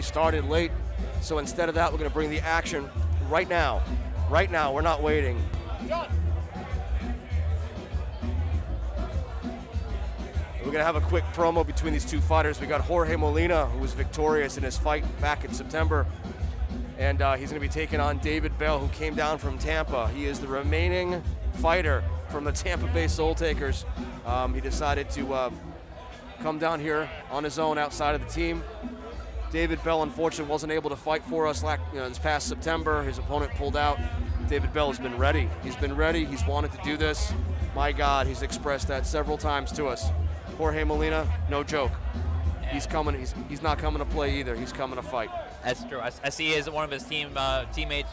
started late. So instead of that, we're going to bring the action right now. Right now, we're not waiting. We're going to have a quick promo between these two fighters. We got Jorge Molina, who was victorious in his fight back in September. And he's going to be taking on David Bell, who came down from Tampa. He is the remaining fighter from the Tampa Bay Soul Takers. He decided to come down here on his own outside of the team. David Bell, unfortunately, wasn't able to fight for us this past September. His opponent pulled out. David Bell has been ready. He's been ready. He's wanted to do this. My God, he's expressed that several times to us. Jorge Molina, no joke. He's coming. He's not coming to play either. He's coming to fight. That's true. I see as one of his teammates,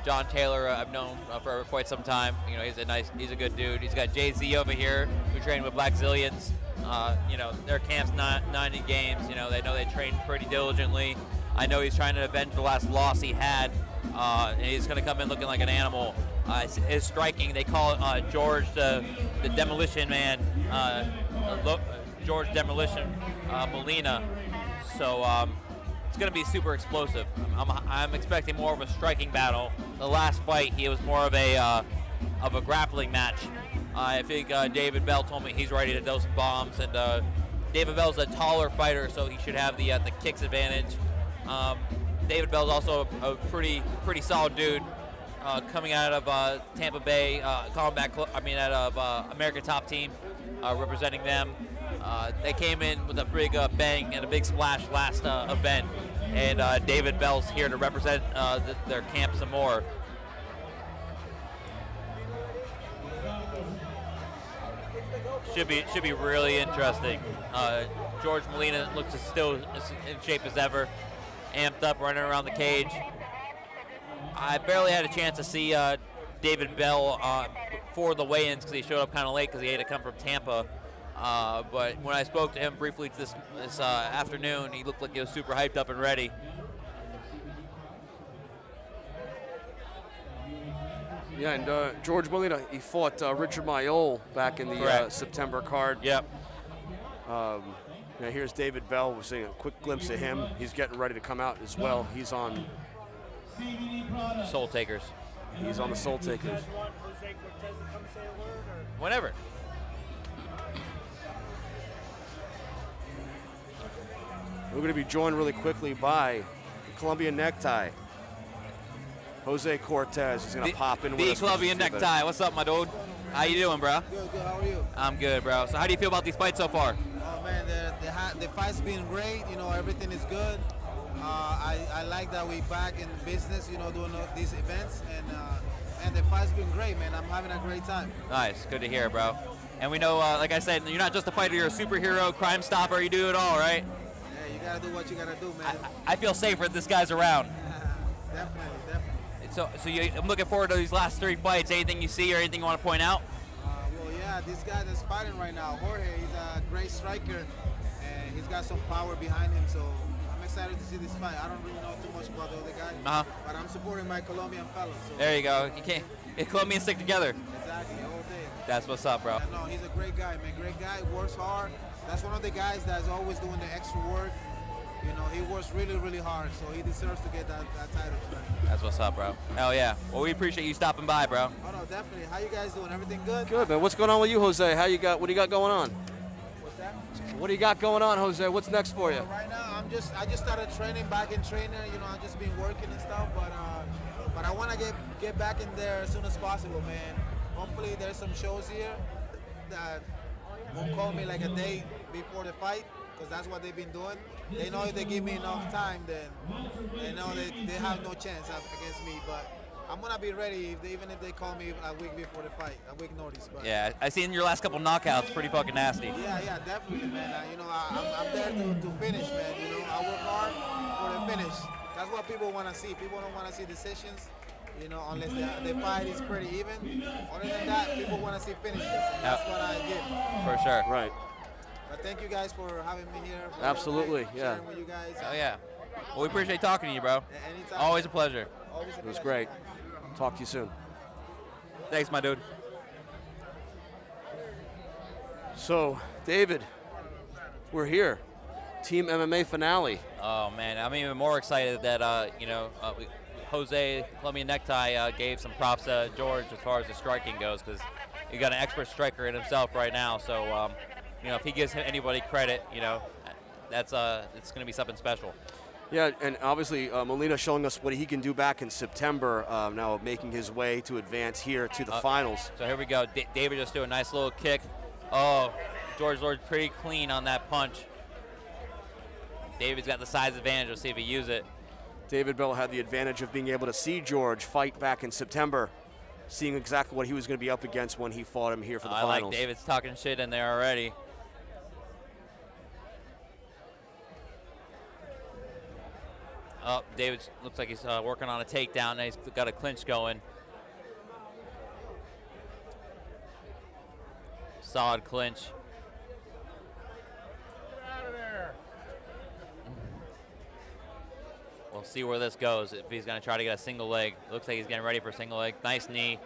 John Taylor. I've known for quite some time. You know, he's a good dude. He's got Jay-Z over here who trained with Black Zillions. You know, their camp's 90 games. You know they train pretty diligently. I know he's trying to avenge the last loss he had, and he's going to come in looking like an animal. His striking, they call it George the Demolition Man. George Demolition Molina. So it's going to be super explosive. I'm expecting more of a striking battle. The last fight, he was more of a grappling match. I think David Bell told me he's ready to dose some bombs, and David Bell's a taller fighter, so he should have the kicks advantage. David Bell's also a pretty solid dude. Coming out of Tampa Bay, out of American Top Team, representing them. They came in with a big bang and a big splash last event, and David Bell's here to represent their camp some more. Should be really interesting. George Molina looks still in shape as ever, amped up, running around the cage. I barely had a chance to see David Bell for the weigh-ins because he showed up kind of late because he had to come from Tampa. But when I spoke to him briefly this afternoon, he looked like he was super hyped up and ready. Yeah, and George Molina, he fought Richard Mayol back in the September card. Yep. Now here's David Bell. We're seeing a quick glimpse of him. He's getting ready to come out as well. He's on Soul Takers. He's on the Soul Takers. Whenever. We're going to be joined really quickly by the Colombian Necktie. Jose Cortez is going to pop in with us. The Colombian Necktie. What's up, my dude? How you doing, bro? Good. How are you? I'm good, bro. So how do you feel about these fights so far? Oh, man, the fight's been great. You know, everything is good. I like that we back in business, you know, doing these events. And the fight's been great, man. I'm having a great time. Nice. Good to hear, bro. And we know, like I said, you're not just a fighter. You're a superhero, crime stopper. You do it all, right? Yeah, you got to do what you got to do, man. I feel safer if this guy's around. Definitely. So I'm looking forward to these last 3 fights. Anything you see or anything you want to point out? Well, yeah, this guy that's fighting right now, Jorge, he's a great striker, and he's got some power behind him, so I'm excited to see this fight. I don't really know too much about the other guy, but I'm supporting my Colombian fellows. So. There you go. You can't. Colombians stick together. Exactly, all day. That's what's up, bro. No, he's a great guy, man. Great guy, works hard. That's one of the guys that's always doing the extra work. You know, he works really, really hard, so he deserves to get that title tonight. That's what's up, bro. Hell yeah. Well, we appreciate you stopping by, bro. Oh, no, definitely. How you guys doing? Everything good? Good, man. What's going on with you, Jose? What do you got going on? What's that? What do you got going on, Jose? What's next for you? Right now, I just started training, back in training. You know, I've just been working and stuff, but I want to get back in there as soon as possible, man. Hopefully, there's some shows here that won't call me like a day before the fight, because that's what they've been doing. They know if they give me enough time, then they know they have no chance against me. But I'm gonna be ready even if they call me a week before the fight, a week notice. But yeah, I seen your last couple knockouts, pretty fucking nasty. Yeah, definitely, man. You know, I'm there to finish, man. You know, I work hard for the finish. That's what people want to see. People don't want to see decisions. You know, unless the fight is pretty even. Other than that, people want to see finishes. And that's what I give. For sure. Right. But thank you guys for having me here. Absolutely, yeah. Sharing with you guys. Oh yeah. Well, we appreciate talking to you, bro. Anytime. Always a pleasure. Always a It was pleasure. great. Talk to you soon. Thanks, my dude. So, David, we're here. Team MMA finale. Oh man, I'm even more excited that Jose Colombian Necktie gave some props to George as far as the striking goes, because he got an expert striker in himself right now. So if he gives anybody credit, that's it's going to be something special. Yeah, and obviously Molina showing us what he can do back in September, now making his way to advance here to the finals. So here we go. David just do a nice little kick. Oh, George Lord's pretty clean on that punch. David's got the size advantage. We'll see if he uses it. David Bell had the advantage of being able to see George fight back in September, seeing exactly what he was going to be up against when he fought him here for the finals. I like David's talking shit in there already. Oh, David looks like he's working on a takedown. He's got a clinch going. Solid clinch. We'll see where this goes. If he's going to try to get a single leg. Looks like he's getting ready for a single leg. Nice knee.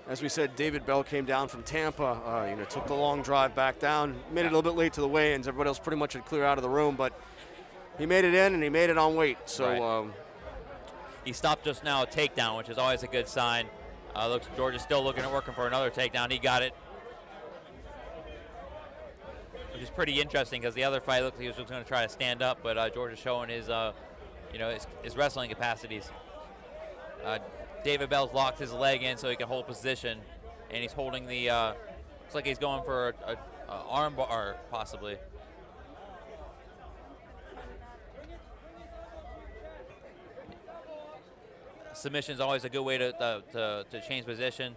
As we said, David Bell came down from Tampa, took the long drive back down, made it a little bit late to the weigh-ins. Everybody else pretty much had cleared out of the room, but he made it in and he made it on weight. So right. He stopped just now a takedown, which is always a good sign. Looks George is still working for another takedown. He got it, which is pretty interesting because the other fight looked like he was just going to try to stand up, but George is showing his wrestling capacities. David Bell's locked his leg in so he can hold position, and he's holding the. Looks like he's going for a arm bar, possibly. Submission is always a good way to change position.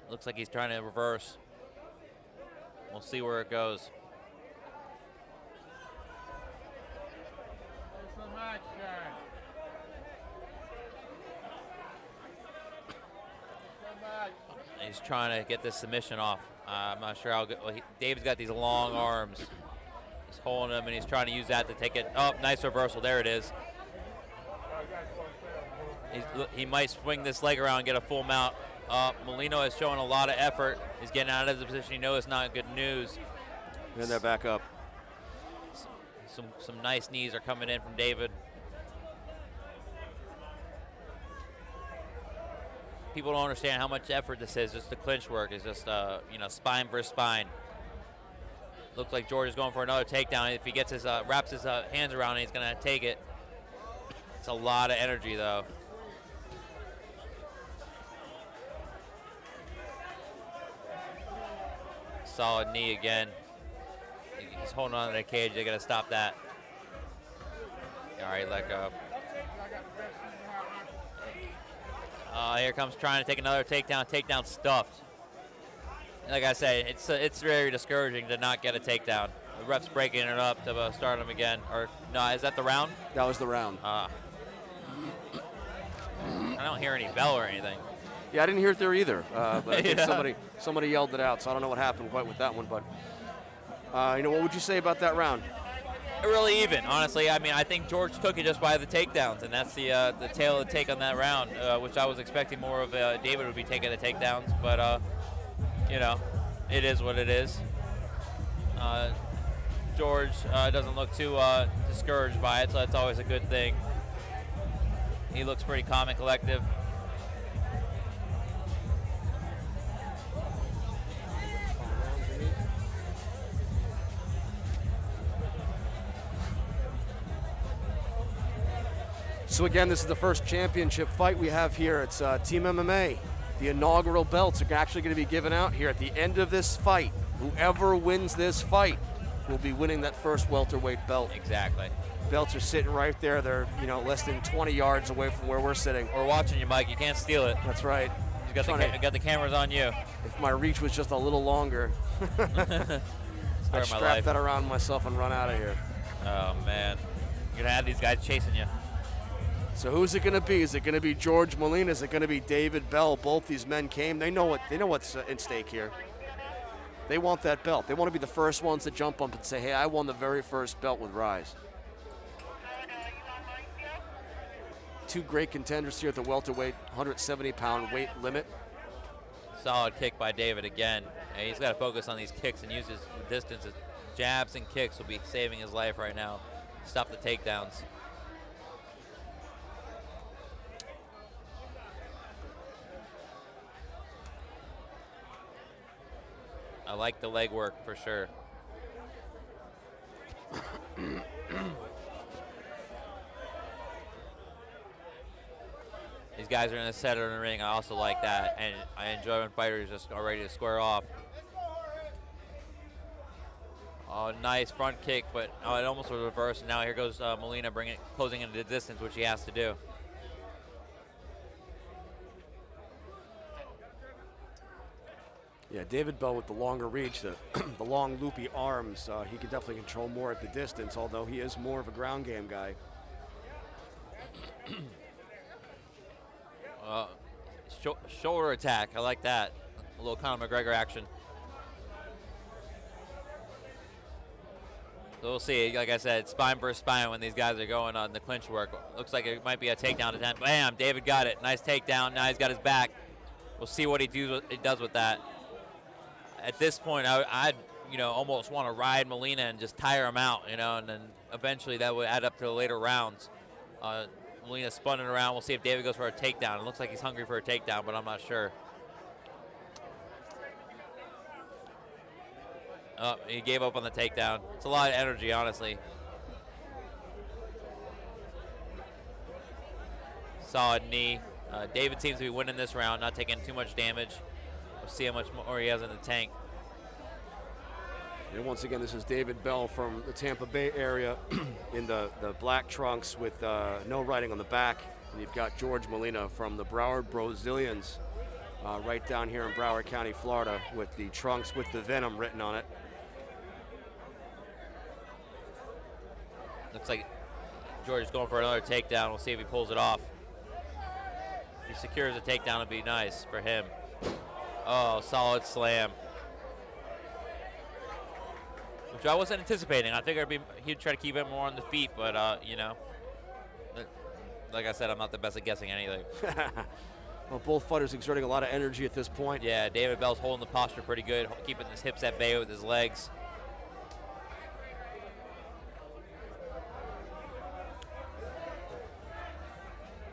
Looks like he's trying to reverse. We'll see where it goes. He's trying to get this submission off. I'm not sure how good. Well, David's got these long arms. He's holding them, and he's trying to use that to take it. Oh, nice reversal. There it is. He might swing this leg around and get a full mount. Molino is showing a lot of effort. He's getting out of the position. He knows it's not good news. And they're back up. Some nice knees are coming in from David. People don't understand how much effort this is. Just the clinch work is just spine versus spine. Looks like George is going for another takedown. If he gets his wraps his hands around it, he's gonna take it. It's a lot of energy though. Solid knee again. He's holding on to the cage. They gotta stop that. All right, let go. Here comes trying to take another takedown. Takedown stuffed. Like I said, it's very discouraging to not get a takedown. The ref's breaking it up to start him again. Or no, is that the round? That was the round. I don't hear any bell or anything. Yeah, I didn't hear it there either. But I think somebody yelled it out, so I don't know what happened quite with that one. But what would you say about that round? Really even, honestly. I mean, I think George took it just by the takedowns, and that's the tail of the take on that round, which I was expecting more of. David would be taking the takedowns, but it is what it is. George doesn't look too discouraged by it, so that's always a good thing. He looks pretty calm and collective. So again, this is the first championship fight we have here. It's Team MMA. The inaugural belts are actually going to be given out here at the end of this fight. Whoever wins this fight will be winning that first welterweight belt. Exactly. Belts are sitting right there. They're less than 20 yards away from where we're sitting. We're watching you, Mike. You can't steal it. That's right. You got the cameras on you. If my reach was just a little longer, I'd strap that around myself and run out of here. Oh man, you're gonna have these guys chasing you. So who's it going to be? Is it going to be George Molina? Is it going to be David Bell? Both these men came. They know what's at stake here. They want that belt. They want to be the first ones to jump up and say, "Hey, I won the very first belt with Rize." two great contenders here at the welterweight, 170-pound weight limit. Solid kick by David again. And he's got to focus on these kicks and use his distance. His jabs and kicks will be saving his life right now. Stop the takedowns. I like the leg work for sure. These guys are in the center of the ring. I also like that, and I enjoy when fighters just are ready to square off. Oh, nice front kick, but it almost was reversed. And now here goes Molina closing into the distance, which he has to do. Yeah, David Bell with the longer reach, the long loopy arms. He can definitely control more at the distance, although he is more of a ground game guy. Shoulder attack, I like that. A little Conor McGregor action. So we'll see. Like I said, spine versus spine when these guys are going on the clinch work. Looks like it might be a takedown attempt. Bam! David got it. Nice takedown. Now he's got his back. We'll see what he does with that. At this point, I'd almost want to ride Molina and just tire him out, and then eventually that would add up to the later rounds. Molina spun it around. We'll see if David goes for a takedown. It looks like he's hungry for a takedown, but I'm not sure. Oh, he gave up on the takedown. It's a lot of energy, honestly. Solid knee. David seems to be winning this round, not taking too much damage. We'll see how much more he has in the tank. And once again, this is David Bell from the Tampa Bay area in the black trunks with no writing on the back. And you've got George Molina from the Broward Brazilians right down here in Broward County, Florida, with the trunks with the Venom written on it. Looks like George is going for another takedown. We'll see if he pulls it off. If he secures a takedown, it'd be nice for him. Oh, solid slam. Which I wasn't anticipating. I figured he'd try to keep it more on the feet, but, like I said, I'm not the best at guessing anything. Well, both fighters exerting a lot of energy at this point. Yeah, David Bell's holding the posture pretty good, keeping his hips at bay with his legs.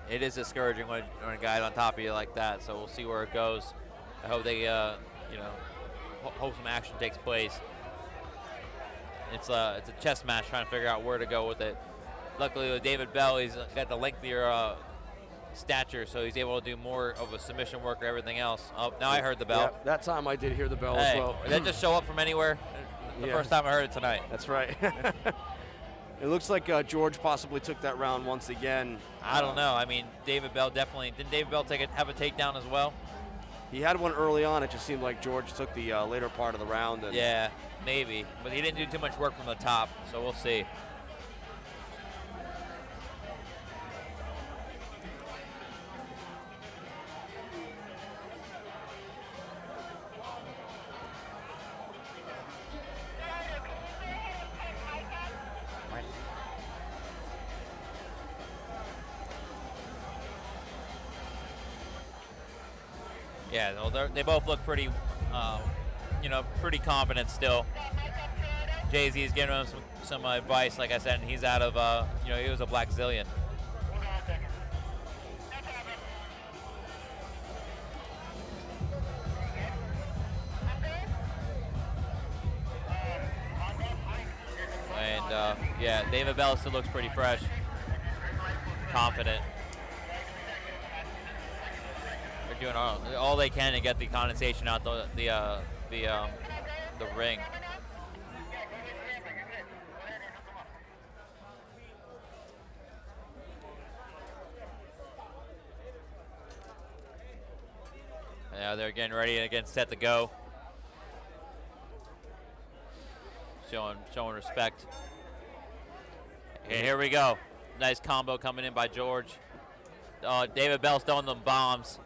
It is discouraging when a guy's on top of you like that, so we'll see where it goes. I hope they, hope some action takes place. It's a chess match trying to figure out where to go with it. Luckily with David Bell, he's got the lengthier stature, so he's able to do more of a submission work or everything else. Oh, now I heard the bell. Yeah, that time I did hear the bell as well. Did that just show up from anywhere? The first time I heard it tonight. That's right. It looks like George possibly took that round once again. I don't know. I mean, David Bell definitely. Didn't David Bell have a takedown as well? He had one early on. It just seemed like George took the later part of the round. And yeah, maybe. But he didn't do too much work from the top, so we'll see. Yeah, well, they both look pretty, pretty confident still. Jay-Z is giving him some advice, like I said, and he's out of, he was a black zillion. And, yeah, David Bell still looks pretty fresh, confident. Doing all they can to get the condensation out the ring. Yeah, they're getting ready and again set to go. Showing respect. Okay, here we go. Nice combo coming in by George. David Bell's throwing them bombs.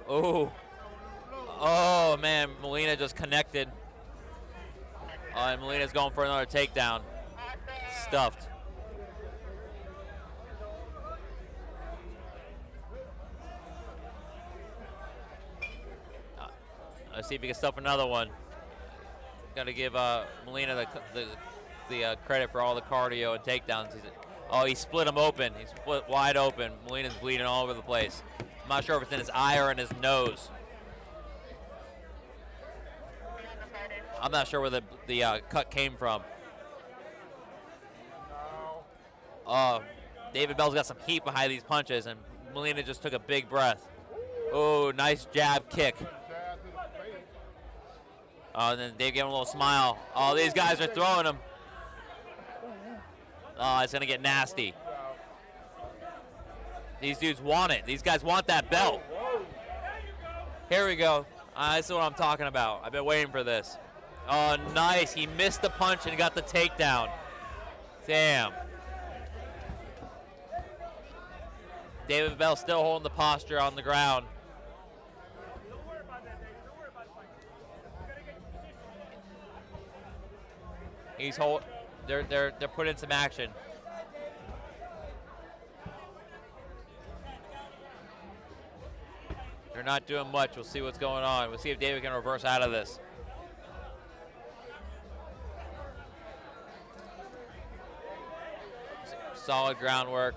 Oh man, Molina just connected. And Molina's going for another takedown. Stuffed. Let's see if he can stuff another one. Got to give Molina the credit for all the cardio and takedowns. He split him open. He split wide open. Molina's bleeding all over the place. I'm not sure if it's in his eye or in his nose. I'm not sure where the cut came from. David Bell's got some heat behind these punches, and Molina just took a big breath. Oh, nice jab kick. And then Dave gave him a little smile. Oh, these guys are throwing him. Oh, it's going to get nasty. These dudes want it. These guys want that belt. Here we go. This is what I'm talking about. I've been waiting for this. Oh, nice. He missed the punch and got the takedown. Damn. David Bell still holding the posture on the ground. They're putting some action. They're not doing much. We'll see what's going on. We'll see if David can reverse out of this. Solid groundwork.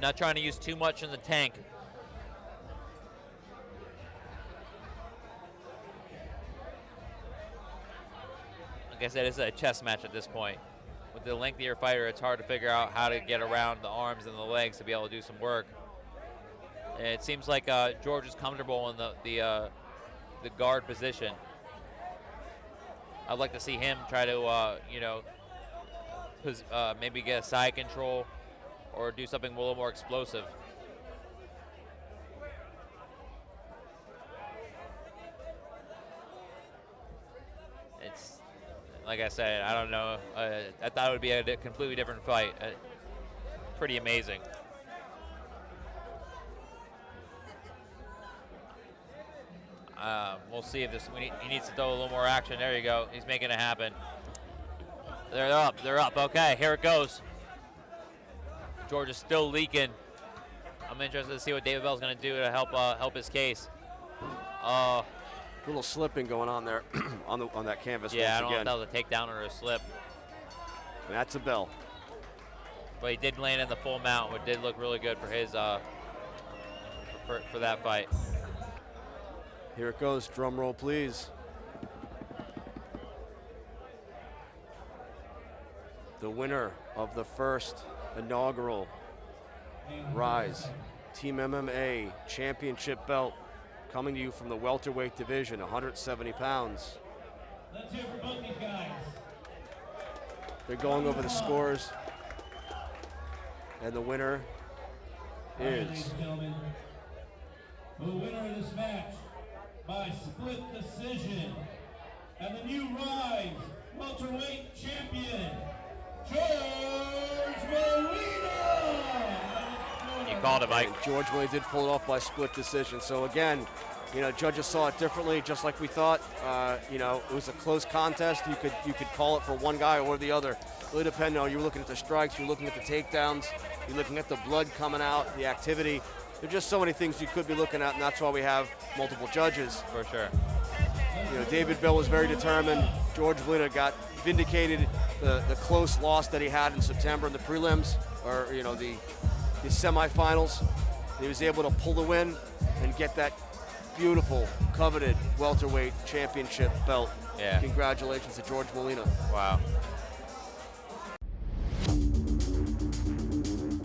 Not trying to use too much in the tank. Like I said, it's a chess match at this point. With the lengthier fighter, it's hard to figure out how to get around the arms and the legs to be able to do some work. And it seems like George is comfortable in the guard position. I'd like to see him try to, maybe get a side control or do something a little more explosive. It's, like I said, I don't know. I thought it would be a completely different fight. Pretty amazing. We'll see if he needs to throw a little more action. There you go. He's making it happen. They're up. They're up. Okay, here it goes. George is still leaking. I'm interested to see what David Bell's going to do to help his case. A little slipping going on there on that canvas. Yeah, once I don't again. know if that was a takedown or a slip. That's a Bell. But he did land in the full mount, which did look really good for his for that fight. Here it goes. Drum roll, please. The winner of the first inaugural Rize Team MMA Championship belt, coming to you from the welterweight division, 170 pounds. Let's hear for both these guys. They're going over the scores, and the winner Ladies is and gentlemen, the winner of this match by split decision, and the new Rize welterweight champion, George Molina. You called it, Mike. And George Molina did pull it off by split decision. So again, judges saw it differently, just like we thought. It was a close contest. You could call it for one guy or the other. Really depending on, you're looking at the strikes, you're looking at the takedowns, you're looking at the blood coming out, the activity. There's just so many things you could be looking at, and that's why we have multiple judges. For sure. David Bell was very determined. George Molina got vindicated. The close loss that he had in September in the prelims, or the semifinals, he was able to pull the win and get that beautiful, coveted welterweight championship belt. Yeah. Congratulations to George Molina. Wow.